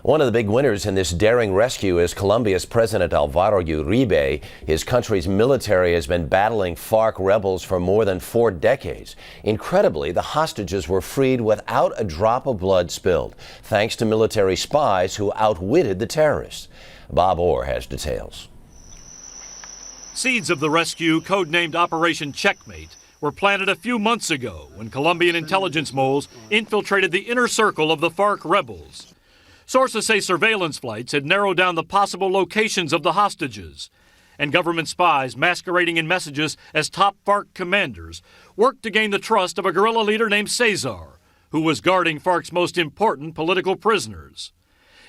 One of the big winners in this daring rescue is Colombia's President Alvaro Uribe. His country's military has been battling FARC rebels for more than 4 decades. Incredibly, the hostages were freed without a drop of blood spilled, thanks to military spies who outwitted the terrorists. Bob Orr has details. Seeds of the rescue, codenamed Operation Checkmate, were planted a few months ago when Colombian intelligence moles infiltrated the inner circle of the FARC rebels. Sources say surveillance flights had narrowed down the possible locations of the hostages, and government spies masquerading in messages as top FARC commanders worked to gain the trust of a guerrilla leader named Cesar, who was guarding FARC's most important political prisoners.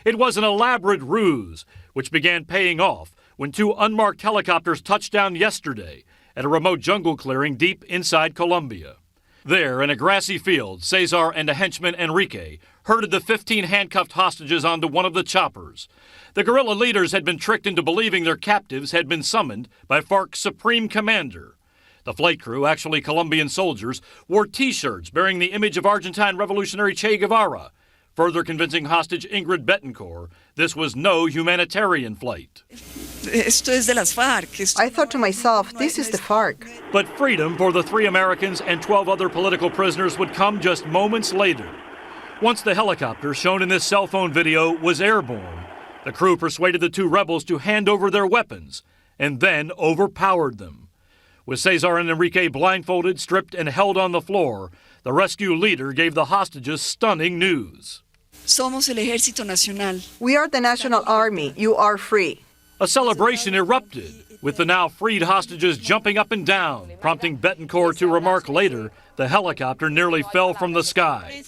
It was an elaborate ruse, which began paying off when 2 unmarked helicopters touched down yesterday at a remote jungle clearing deep inside Colombia. There, in a grassy field, Cesar and a henchman, Enrique, herded the 15 handcuffed hostages onto one of the choppers. The guerrilla leaders had been tricked into believing their captives had been summoned by FARC's supreme commander. The flight crew, actually Colombian soldiers, wore T-shirts bearing the image of Argentine revolutionary Che Guevara, further convincing hostage Ingrid Betancourt this was no humanitarian flight. I thought to myself, this is the FARC. But freedom for the 3 Americans and 12 other political prisoners would come just moments later. Once the helicopter, shown in this cell phone video, was airborne, the crew persuaded the 2 rebels to hand over their weapons and then overpowered them. With Cesar and Enrique blindfolded, stripped, and held on the floor, the rescue leader gave the hostages stunning news. Somos el Ejército Nacional. We are the National Army. You are free. A celebration erupted, with the now freed hostages jumping up and down, prompting Betancourt to remark later the helicopter nearly fell from the sky.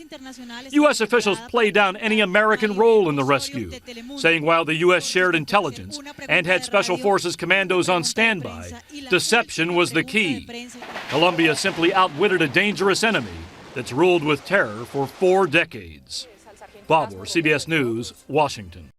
U.S. officials played down any American role in the rescue, saying while the U.S. shared intelligence and had Special Forces commandos on standby, deception was the key. Colombia simply outwitted a dangerous enemy that's ruled with terror for 4 decades. Bob Orr, CBS News, Washington.